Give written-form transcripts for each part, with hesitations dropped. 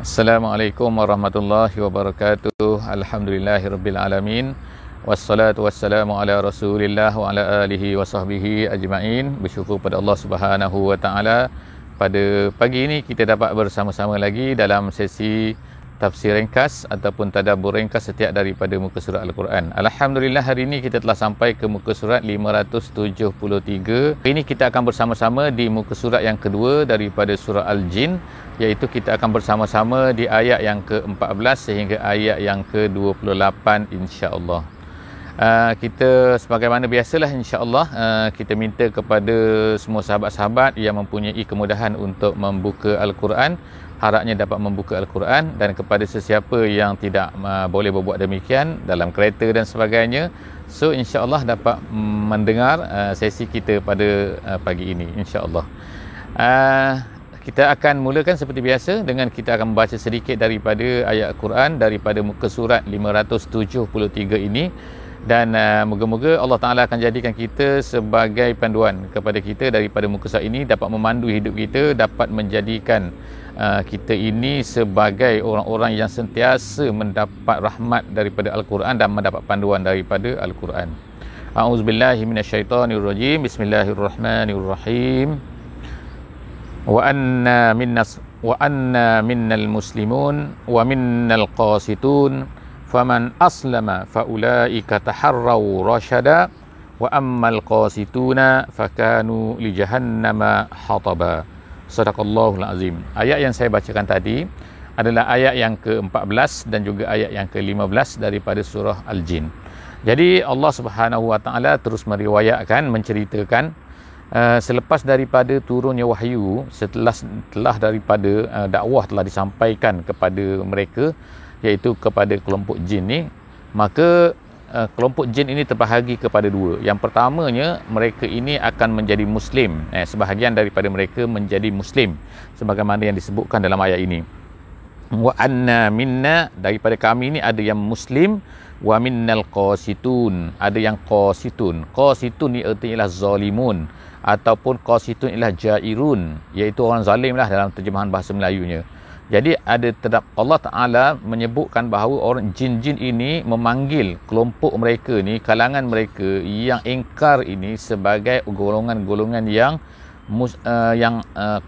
Assalamualaikum warahmatullahi wabarakatuh. Alhamdulillahirabbil alamin. Wassalatu wassalamu ala Rasulillah wa ala alihi wa sahbihi ajmain. Bersyukur pada Allah Subhanahu wa taala. Pada pagi ini kita dapat bersama-sama lagi dalam sesi tafsir ringkas ataupun tadabbur ringkas setiap daripada muka surat Al-Quran. Alhamdulillah, hari ini kita telah sampai ke muka surat 573. Hari ini kita akan bersama-sama di muka surat yang kedua daripada surah Al-Jin, iaitu kita akan bersama-sama di ayat yang ke-14 sehingga ayat yang ke-28 insya-Allah. Kita sebagaimana biasalah insya-Allah, kita minta kepada semua sahabat-sahabat yang mempunyai kemudahan untuk membuka Al-Quran, harapnya dapat membuka Al-Quran, dan kepada sesiapa yang tidak boleh berbuat demikian dalam kereta dan sebagainya, so insya-Allah dapat mendengar sesi kita pada pagi ini insya-Allah. Kita akan mulakan seperti biasa dengan kita akan membaca sedikit daripada ayat Al-Quran daripada muka surat 573 ini, dan moga-moga Allah Ta'ala akan jadikan kita sebagai panduan kepada kita daripada muka surat ini, dapat memandu hidup kita, dapat menjadikan kita ini sebagai orang-orang yang sentiasa mendapat rahmat daripada Al-Quran dan mendapat panduan daripada Al-Quran. A'udzubillahi minasyaitonirrajim. Bismillahirrahmanirrahim. Wa anna minnal muslimun wa minnal qasitun faman aslama faulaika taharraw rasyada wa ammal qasituna fakanu li jahannama hataba. Sadaqallahul azim. Ayat yang saya bacakan tadi adalah ayat yang ke-14 dan juga ayat yang ke-15 daripada surah Al-Jin. Jadi Allah Subhanahu wa taala terus meriwayatkan, menceritakan selepas daripada turunnya wahyu, setelah daripada dakwah telah disampaikan kepada mereka, iaitu kepada kelompok jin ni, maka kelompok jin ini terbahagi kepada dua. Yang pertamanya, mereka ini akan menjadi Muslim. Sebahagian daripada mereka menjadi Muslim, sebagaimana yang disebutkan dalam ayat ini. Wa anna minna, daripada kami ini ada yang Muslim. Wa minnal qasitun, ada yang qasitun. Qasitun ni artinya ialah zalimun, ataupun qasitun ialah jairun, iaitu orang zalim lah dalam terjemahan bahasa Melayunya. Jadi Allah Ta'ala menyebutkan bahawa orang jin-jin ini memanggil kelompok mereka ni, kalangan mereka yang ingkar ini sebagai golongan-golongan yang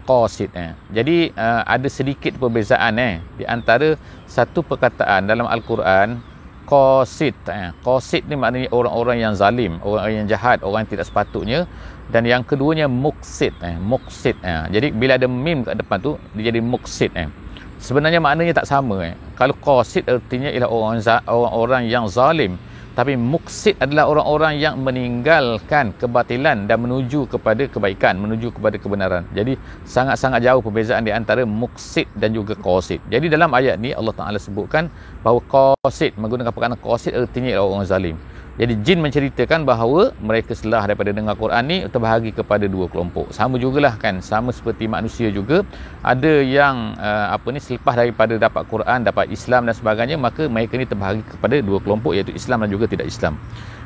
qasid. Jadi ada sedikit perbezaan di antara satu perkataan dalam Al-Quran, qasid. Qasid ni maknanya orang-orang yang zalim, orang yang jahat, orang yang tidak sepatutnya. Dan yang keduanya muqsid. Muqsid. Jadi bila ada mim kat depan tu, dia jadi muqsid. Sebenarnya maknanya tak sama. Kalau qasid artinya ialah orang-orang yang zalim, tapi muqsid adalah orang-orang yang meninggalkan kebatilan dan menuju kepada kebaikan, menuju kepada kebenaran. Jadi sangat-sangat jauh perbezaan di antara muqsid dan juga qasid. Jadi dalam ayat ni Allah Ta'ala sebutkan bahawa qasid, menggunakan perkataan qasid artinya ialah orang zalim. Jadi jin menceritakan bahawa mereka setelah daripada dengar Quran ni terbahagi kepada dua kelompok. Sama jugalah kan, sama seperti manusia juga. Ada yang selepas daripada dapat Quran, dapat Islam dan sebagainya, maka mereka ni terbahagi kepada dua kelompok, iaitu Islam dan juga tidak Islam.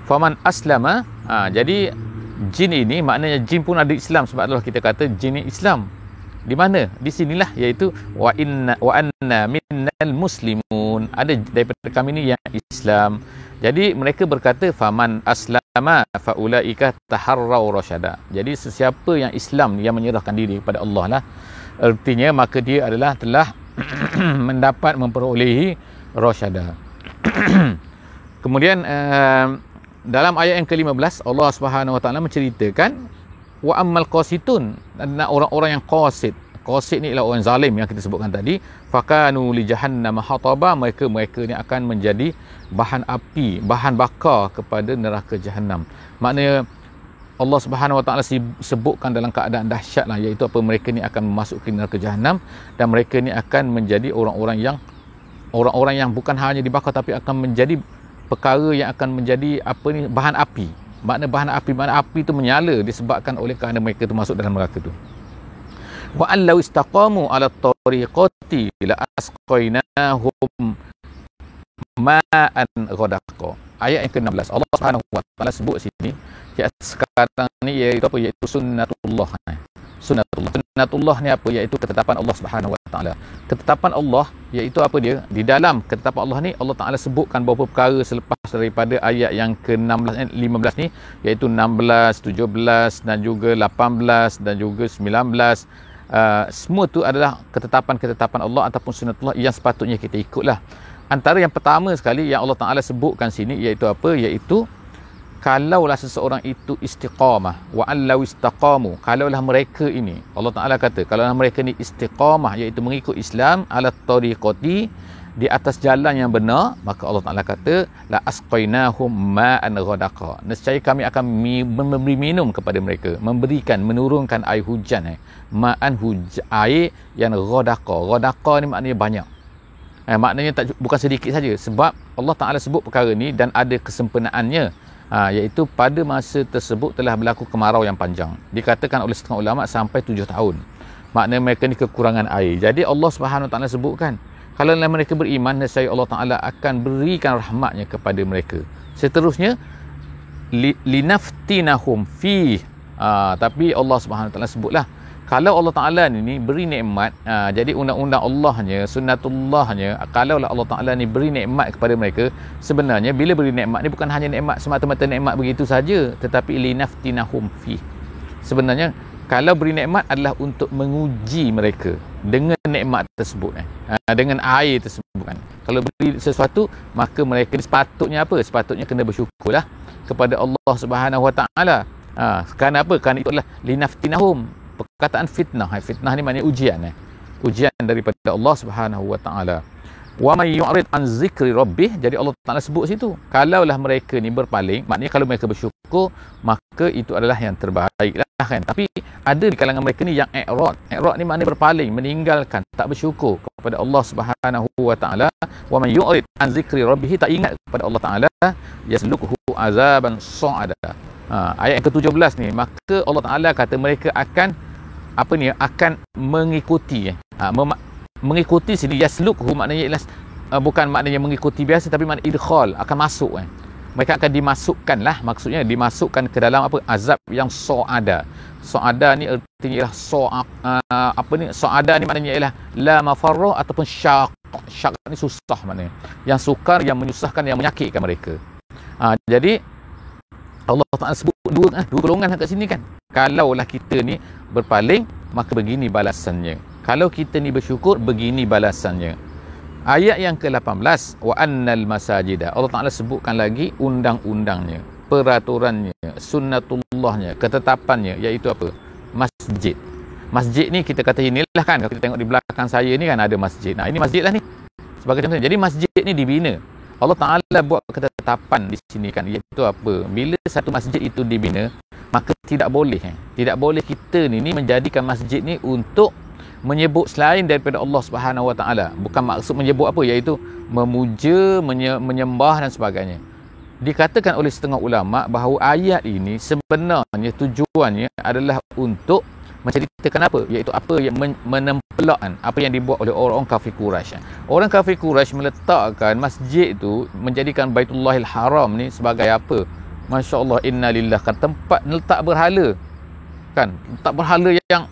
Faman aslama, jadi jin ini maknanya jin pun ada Islam, sebab itulah kita kata jin ni Islam. Di mana? Di sinilah, iaitu wa anna minnal muslimun, ada daripada kami ni yang Islam. Jadi mereka berkata faman aslama faulaika taharraw rasyada. Jadi sesiapa yang Islam, yang menyerahkan diri kepada Allah lah, artinya maka dia adalah telah mendapat memperolehi rasyada. Kemudian dalam ayat yang ke-15 Allah Subhanahu wa taala menceritakan wa ammal qasitun, dan orang-orang yang qasid. Qasid ni ialah orang zalim yang kita sebutkan tadi. Fakanu li jahannam hataba, mereka ni akan menjadi bahan api, bahan bakar kepada neraka Jahannam. Maknanya Allah Subhanahu wa taala sebutkan dalam keadaan dahsyat lah, iaitu apa, mereka ni akan memasuki neraka Jahannam, dan mereka ni akan menjadi orang-orang yang bukan hanya dibakar, tapi akan menjadi perkara yang akan menjadi bahan api. Makna bahan api tu menyala disebabkan oleh kerana mereka tu masuk dalam neraka tu. Wa allau istaqamu ala tariqati la asqainahum ma'an ghadaqa. Ayat yang ke-16 Allah Subhanahu wa taala sebut sini, sekarang ni iaitu sunnatullah. Sunnatullah. Sunnatullah ni apa? Iaitu ketetapan Allah Subhanahu Wa Taala. Ketetapan Allah iaitu apa dia? Di dalam ketetapan Allah ni Allah Taala sebutkan beberapa perkara selepas daripada ayat yang ke-16 15 ni, iaitu 16, 17 dan juga 18 dan juga 19. Semua tu adalah ketetapan-ketetapan Allah ataupun sunnatullah yang sepatutnya kita ikutlah. Antara yang pertama sekali yang Allah Taala sebutkan sini iaitu apa? Iaitu kalaulah seseorang itu istiqamah, wa allau istaqamu, kalaulah mereka ini, Allah Taala kata kalaulah mereka ni istiqamah, iaitu mengikut Islam ala tariqati, di atas jalan yang benar, maka Allah Taala kata la asqainahum ma'an ghadaqa, nescaya kami akan memberi minum kepada mereka, memberikan, menurunkan air hujan, ma'an air yang ghadaqa. Ghadaqa ni maknanya banyak. Maknanya bukan sedikit saja, sebab Allah Taala sebut perkara ni dan ada kesempurnaannya. Iaitu pada masa tersebut telah berlaku kemarau yang panjang. Dikatakan oleh setengah ulama sampai 7 tahun. Maknanya mereka ni kekurangan air. Jadi Allah Subhanahu Wa Taala sebutkan, kalau mereka beriman, nescaya Allah Taala akan berikan rahmatnya kepada mereka. Seterusnya, linaftinahum fi. Tapi Allah Subhanahu Wa Taala sebutlah, kalau Allah Ta'ala ni beri nikmat, jadi undang-undang Allahnya, sunnatullahnya, kalaulah Allah Ta'ala ni beri nikmat kepada mereka, sebenarnya bila beri nikmat ni bukan hanya nikmat semata-mata nikmat begitu saja, tetapi linaftinahum fi. Sebenarnya kalau beri nikmat adalah untuk menguji mereka dengan nikmat tersebut, dengan air tersebut kan. Kalau beri sesuatu, maka mereka sepatutnya apa? Sepatutnya kena bersyukurlah kepada Allah Subhanahu Wa Ta'ala. Kerana apa? Kerana itu adalah linaftinahum. Perkataan fitnah. Fitnah ni maknanya ujian. Ujian daripada Allah Subhanahu Wa Taala. Wa may yu'rid an zikri rabbih. Jadi Allah Taala sebut situ, kalaulah mereka ni berpaling, maknanya kalau mereka bersyukur, maka itu adalah yang terbaik lah kan. Tapi ada di kalangan mereka ni yang i'rad. I'rad ni maknanya berpaling, meninggalkan, tak bersyukur kepada Allah Subhanahu Wa Taala. Wa may yu'rid an zikri rabbih, tak ingat kepada Allah Taala, yaslukuhu azaban su'ada. Ayat yang ke-17 ni, maka Allah Taala kata mereka akan akan mengikuti. Mengikuti sini yaslukhu maknanya ialah bukan maknanya mengikuti biasa, tapi makna idkhal, akan masuk. Mereka akan dimasukkan lah, maksudnya dimasukkan ke dalam apa? Azab yang su'ada. Su'ada ni artinya ialah su'ada ni maknanya ialah la mafarrah ataupun syaq. Syaq ni susah maknanya, yang sukar, yang menyusahkan, yang menyakitkan mereka. Jadi Allah Ta'ala sebut dua golongan kat sini kan. Kalaulah kita ni berpaling, maka begini balasannya. Kalau kita ni bersyukur, begini balasannya. Ayat yang ke-18, wa annal masajida. Allah Ta'ala sebutkan lagi undang-undangnya, peraturannya, sunnatullahnya, ketetapannya, iaitu apa? Masjid. Masjid ni kita kata inilah kan, kalau kita tengok di belakang saya ni kan ada masjid. Ini masjid lah ni, sebagai contoh. Jadi masjid ni dibina. Allah Ta'ala buat ketetapan di sini kan, iaitu apa? Bila satu masjid itu dibina, maka tidak boleh kita ni menjadikan masjid ni untuk menyebut selain daripada Allah Subhanahu Wa Taala. Bukan maksud menyebut apa, iaitu memuja, menyembah dan sebagainya. Dikatakan oleh setengah ulama bahawa ayat ini sebenarnya tujuannya adalah untuk menceritakan apa? Iaitu apa yang menempelakkan apa yang dibuat oleh orang-orang kafir Quraisy. Orang kafir Quraisy meletakkan masjid itu, menjadikan Baitullahil Haram ni sebagai apa? Masya-Allah, innalillah, kan tempat letak berhala. Kan, letak berhala yang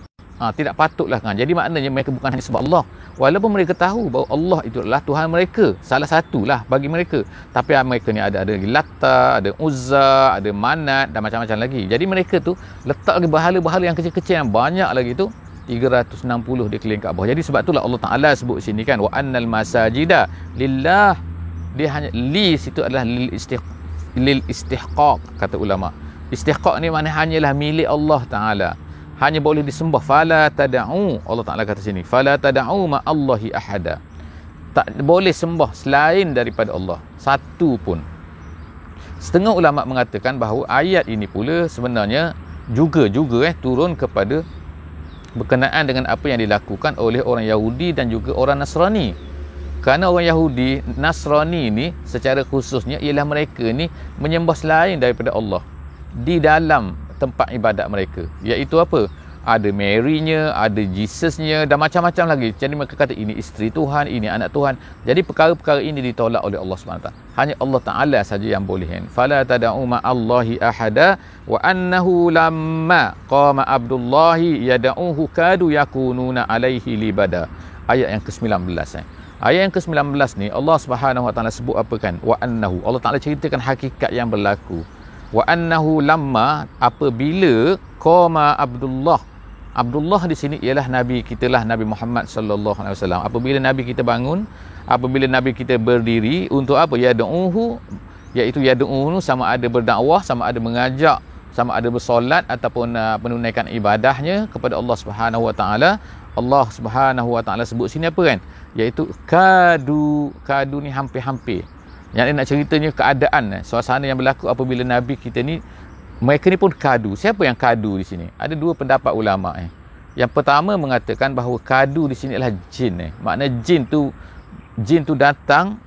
tidak patutlah kan. Jadi maknanya mereka bukan hanya sebab Allah, walaupun mereka tahu bahawa Allah itu adalah Tuhan mereka, salah satulah bagi mereka, tapi mereka ni ada Lata, ada Uzza, ada Manat dan macam-macam lagi. Jadi mereka tu letak lagi berhala-berhala yang kecil-kecil yang banyak lagi tu, 360 di keliling Kaabah. Jadi sebab itulah Allah Taala sebut sini kan, wa annal masajida lillah. Dia hanya li situ adalah lil istihqaq, kata ulama. Istihqaq ni maknanya hanyalah milik Allah Taala, hanya boleh disembah. Fala tad'u, Allah Taala kata sini, fala tad'u ma Allahi ahada. Tak boleh sembah selain daripada Allah satu pun. Setengah ulama mengatakan bahawa ayat ini pula sebenarnya juga turun kepada berkenaan dengan apa yang dilakukan oleh orang Yahudi dan juga orang Nasrani. Kerana orang Yahudi, Nasrani ni secara khususnya ialah mereka ni menyembah selain daripada Allah di dalam tempat ibadat mereka, iaitu apa? ada Mary-nya, ada Jesus-nya dan macam-macam lagi. Jadi mereka kata ini isteri Tuhan, ini anak Tuhan. Jadi perkara-perkara ini ditolak oleh Allah SWT. Hanya Allah Ta'ala saja yang boleh. Fala tada'u ma'allahi ahada wa annahu lamma qama Abdullahi yada'uhu kadu yakununa alaihi libada. Ayat yang ke-19. Ayat yang ke-19 ni Allah Subhanahu Wa Ta'ala sebut apa kan? Wa annahu. Allah Ta'ala ceritakan hakikat yang berlaku. Wa annahu lamma, apabila qama Abdullah di sini ialah Nabi kita lah, Nabi Muhammad sallallahu alaihi wasallam. Apabila Nabi kita bangun, apabila Nabi kita berdiri untuk apa? Yad'uhu, iaitu yad'uhu sama ada berdakwah, sama ada mengajak, sama ada bersolat ataupun menunaikan ibadahnya kepada Allah Subhanahu Wa Taala. Allah Subhanahu Wa Taala sebut sini apa kan? Iaitu kadu ni hampir-hampir. Yang nak ceritanya keadaan, suasana yang berlaku apabila Nabi kita ni, mereka ni pun kadu. Siapa yang kadu di sini? Ada dua pendapat ulama. Yang pertama mengatakan bahawa kadu di sini adalah jin. Makna jin tu datang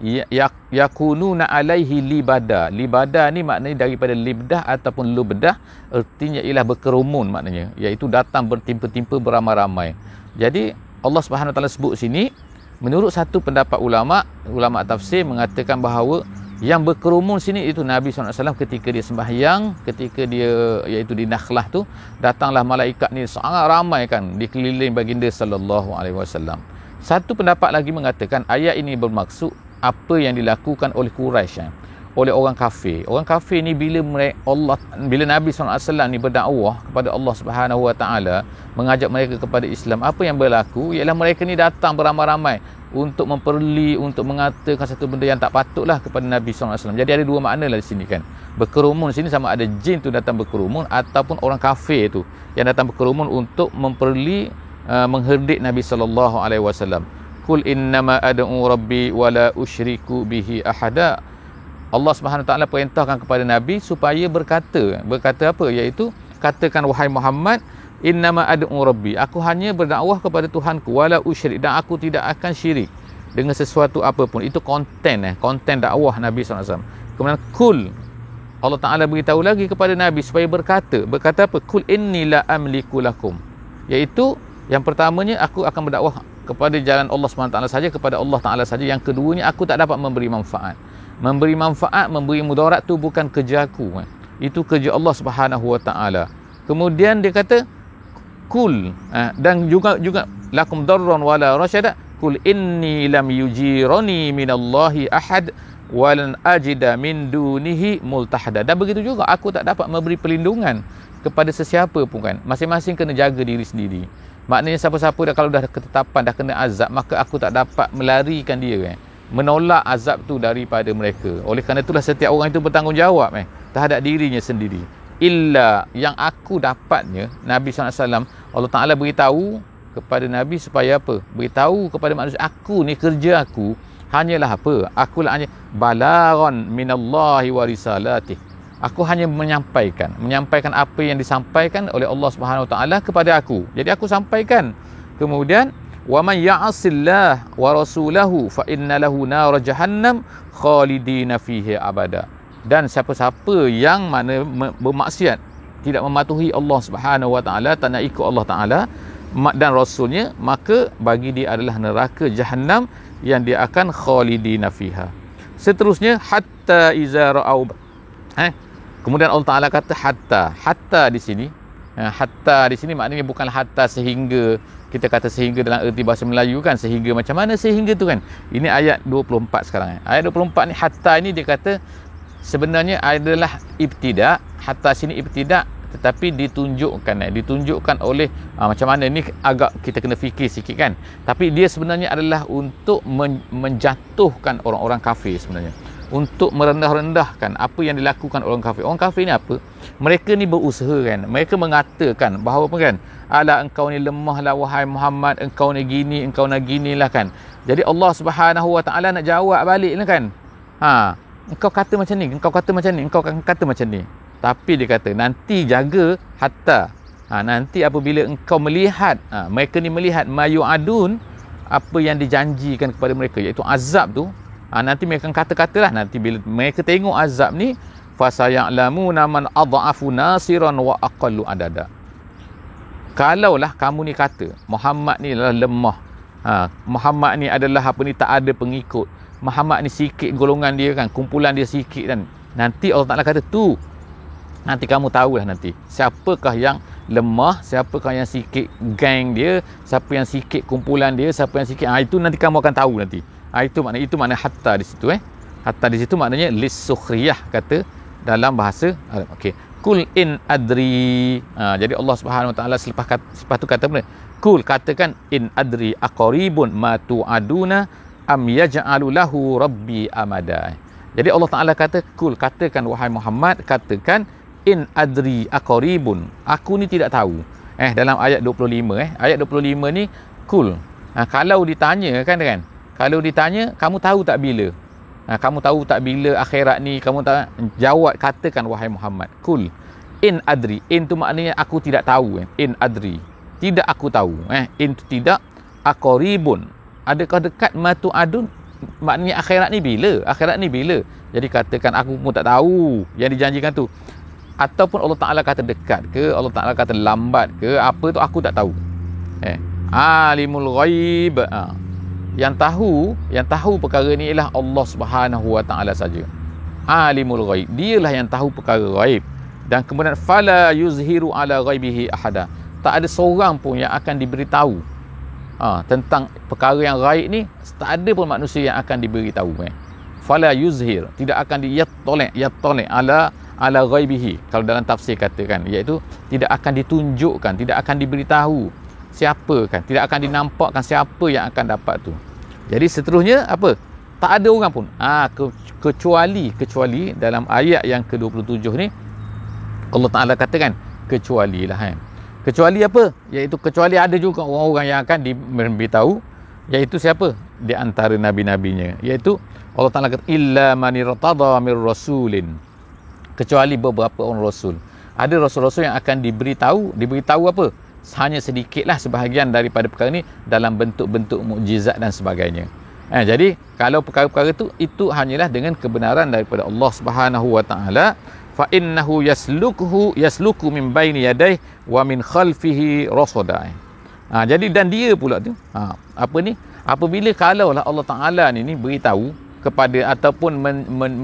yakununa alaihi libada. Libada ni maknanya daripada libdah ataupun lubdah, artinya ialah berkerumun maknanya, iaitu datang bertimpa-timpa beramai-ramai. Jadi Allah Subhanahu Wa Taala sebut sini, menurut satu pendapat ulama tafsir mengatakan bahawa yang berkerumun sini itu Nabi SAW ketika dia sembahyang, ketika dia iaitu di Nakhlah tu, datanglah malaikat ni sangat ramai kan di keliling baginda sallallahu alaihi wasallam. Satu pendapat lagi mengatakan ayat ini bermaksud apa yang dilakukan oleh Quraisy, oleh orang kafir. Orang kafir ni bila Nabi SAW ni berdakwah kepada Allah Subhanahu Wa Taala, mengajak mereka kepada Islam, apa yang berlaku ialah mereka ni datang beramai-ramai untuk memperli, untuk mengatakan satu benda yang tak patutlah kepada Nabi SAW. Jadi ada dua makna lah di sini kan. Berkerumun sini sama ada jin tu datang berkerumun ataupun orang kafir tu yang datang berkerumun untuk memperli, mengherdik Nabi SAW. Qul innama ad'u rabbi wala usyriku bihi ahada. Allah Subhanahu Taala perintahkan kepada Nabi supaya berkata apa? Iaitu katakan wahai Muhammad, innama ad'u rabbi, aku hanya berdakwah kepada Tuhanku, wala usyrik, dan aku tidak akan syirik dengan sesuatu apapun. Itu konten dakwah Nabi SAW. Kemudian kul, Allah Ta'ala beritahu lagi kepada Nabi supaya berkata apa? Kul inni la amliku lakum, iaitu yang pertamanya aku akan berdakwah kepada jalan Allah SWT saja, kepada Allah Ta'ala saja. Yang keduanya aku tak dapat memberi manfaat, memberi mudarat tu bukan kerja aku, itu kerja Allah Subhanahu Wa Ta'ala. Kemudian dia kata kul, dan juga lakum darran wala rasyada, kul inni lam yujirani minallahi ahad walan ajida min dunihi multahada. Dan begitu juga aku tak dapat memberi perlindungan kepada sesiapa pun kan. Masing-masing kena jaga diri sendiri. Maknanya siapa-siapa kalau dah ketetapan, dah kena azab, maka aku tak dapat melarikan dia menolak azab tu daripada mereka. Oleh kerana itulah setiap orang itu bertanggungjawab terhadap dirinya sendiri. Illa yang aku dapatnya, Nabi SAW, Allah Ta'ala beritahu kepada Nabi supaya apa? Beritahu kepada manusia, aku ni kerja aku hanyalah apa? Akulah hanya balagon minallahi wa risalatih. Aku hanya menyampaikan apa yang disampaikan oleh Allah Subhanahu Wa Taala kepada aku. Jadi aku sampaikan. Kemudian wa man ya'sillah wa rasulahu fa inna lahu nar jahannam khalidina fiha abada. Dan siapa-siapa yang mana bermaksiat, tidak mematuhi Allah Subhanahu Wa Taala, tak nak ikut Allah Taala dan Rasulnya, maka bagi dia adalah neraka Jahannam yang dia akan khalidina fiha. Seterusnya hatta iza ra'au, kemudian Allah Taala kata hatta di sini. Hatta di sini maknanya bukanlah hatta sehingga, kita kata sehingga dalam erti bahasa Melayu kan, sehingga macam mana sehingga tu kan. Ini ayat 24 sekarang. Ayat 24 ni hatta ni dia kata sebenarnya adalah ibtida. Hatta sini ibtida, tetapi ditunjukkan oleh macam mana ni agak kita kena fikir sikit kan. Tapi dia sebenarnya adalah untuk menjatuhkan orang-orang kafir sebenarnya, untuk merendah-rendahkan apa yang dilakukan orang kafir. Orang kafir ni apa? Mereka ni berusaha kan, mereka mengatakan bahawa apa kan, ala engkau ni lemah lah wahai Muhammad, engkau ni gini, engkau nak gini lah kan. Jadi Allah Subhanahu Wa Taala nak jawab balik lah kan, engkau kata macam ni, engkau kata macam ni, engkau kata macam ni. Tapi dia kata nanti jaga hatta, nanti apabila engkau melihat, mereka ni melihat mayu'adun, apa yang dijanjikan kepada mereka, iaitu azab tu, nanti mereka akan kata-katalah, nanti bila mereka tengok azab ni, fasaya'lamuna man adha'afu nasiran wa aqallu adada. Kalaulah kamu ni kata Muhammad ni adalah lemah, Muhammad ni adalah apa ni, tak ada pengikut, Muhammad ni sikit golongan dia kan, kumpulan dia sikit kan, nanti Allah Ta'ala kata tu, nanti kamu tahulah nanti siapakah yang lemah, siapakah yang sikit geng dia, siapa yang sikit kumpulan dia, siapa yang sikit, itu nanti kamu akan tahu nanti. Itu makna hatta di situ hatta di situ maknanya lisukhriyah kata dalam bahasa Arab. Okey, kul in adri. Jadi Allah Subhanahu Wa Taala selepas tu kata apa? Kul, katakan, in adri aqaribun ma tu'aduna am yaj'alu lahu rabbi amada. Jadi Allah Taala kata, kul, katakan wahai Muhammad, katakan, in adri aqaribun, aku ni tidak tahu. Dalam ayat 25 ayat 25 ni kul. Kalau ditanya kan, kalau ditanya kamu tahu tak bila? Kamu tahu tak bila akhirat ni? Kamu tak jawab, katakan wahai Muhammad, kul in adri. In tu maknanya aku tidak tahu. In adri, tidak aku tahu. In tu tidak, aqaribun, adakah dekat, matu adun, maknanya akhirat ni bila? Akhirat ni bila? Jadi katakan aku pun tak tahu yang dijanjikan tu. Ataupun Allah Ta'ala kata dekat ke, Allah Ta'ala kata lambat ke, apa tu aku tak tahu. Alimul ghaib, yang tahu perkara ni ialah Allah Subhanahu Wa Taala saja. Alimul ghaib, dialah yang tahu perkara ghaib. Dan kemudian fala yuzhiru ala ghaibihi ahada, tak ada seorang pun yang akan diberitahu tentang perkara yang ghaib ni, tak ada pun manusia yang akan diberitahu. Fala yuzhir, tidak akan yattali ala ghaibihi, kalau dalam tafsir katakan, iaitu tidak akan ditunjukkan, tidak akan diberitahu siapa kan, tidak akan dinampakkan siapa yang akan dapat tu. Jadi seterusnya apa? Tak ada orang pun kecuali dalam ayat yang ke-27 ni Allah Ta'ala katakan kecuali lah. Kecuali apa? Iaitu kecuali ada juga orang-orang yang akan diberitahu, iaitu siapa? Di antara nabi-nabinya, iaitu Allah Ta'ala kata illa man irtada mir rasulin, kecuali beberapa orang rasul. Ada rasul-rasul yang akan diberitahu apa? Hanya sedikitlah sebahagian daripada perkara ni dalam bentuk-bentuk mukjizat dan sebagainya. Jadi kalau perkara-perkara itu hanyalah dengan kebenaran daripada Allah Subhanahu Wa Taala. Fa innahu yasluku min baini yadayhi wa min khalfihi rasada. Jadi dan dia pula tu apabila kalaulah Allah Taala ni beritahu kepada ataupun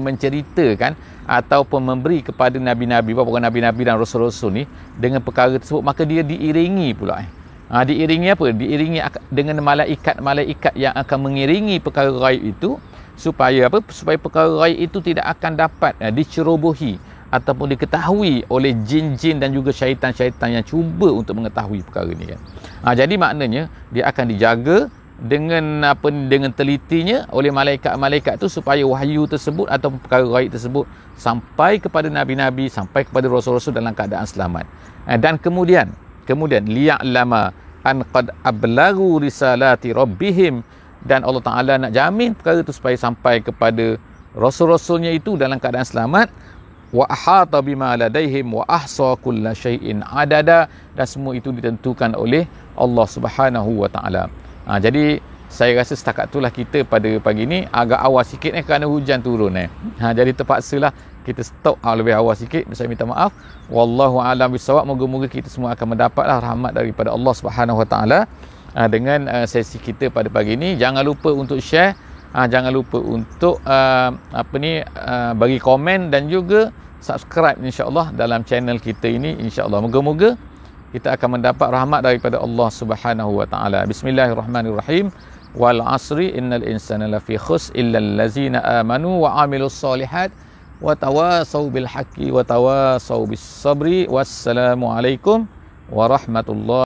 menceritakan ataupun memberi kepada nabi-nabi, beberapa nabi-nabi dan rasul-rasul ni dengan perkara tersebut, maka dia diiringi pula. Diiringi apa? Diiringi dengan malaikat-malaikat yang akan mengiringi perkara ghaib itu, supaya apa? Supaya perkara ghaib itu tidak akan dapat dicerobohi ataupun diketahui oleh jin-jin dan juga syaitan-syaitan yang cuba untuk mengetahui perkara ni kan. Jadi maknanya dia akan dijaga dengan telitinya oleh malaikat-malaikat tu, supaya wahyu tersebut atau perkara ghaib tersebut sampai kepada nabi-nabi, sampai kepada rasul-rasul dalam keadaan selamat. Dan kemudian liya'lama an qad ablagu risalati rabbihim, dan Allah Ta'ala nak jamin perkara itu supaya sampai kepada rasul-rasulnya itu dalam keadaan selamat. Wa ahata bima ladaihim wa ahsa kulla syai'in adada, dan semua itu ditentukan oleh Allah Subhanahu Wa Ta'ala. Jadi saya rasa setakat itulah kita pada pagi ni. Agak awal sikit kerana hujan turun jadi terpaksalah kita stop lebih awal sikit. Saya minta maaf. Wallahu a'lam bissawab. Moga-moga kita semua akan mendapatlah rahmat daripada Allah Subhanahu Wa Taala dengan sesi kita pada pagi ni. Jangan lupa untuk share, jangan lupa untuk bagi komen dan juga subscribe insya-Allah dalam channel kita ini insya-Allah. Moga-moga kita akan mendapat rahmat daripada Allah Subhanahu Wa Taala. Bismillahirrahmanirrahim. Wal asri innal insana lafi khusr illa allazina amanu wa amilus solihat wa tawasau bil haqqi wa tawasau bis sabri. Wassalamualaikum warahmatullahi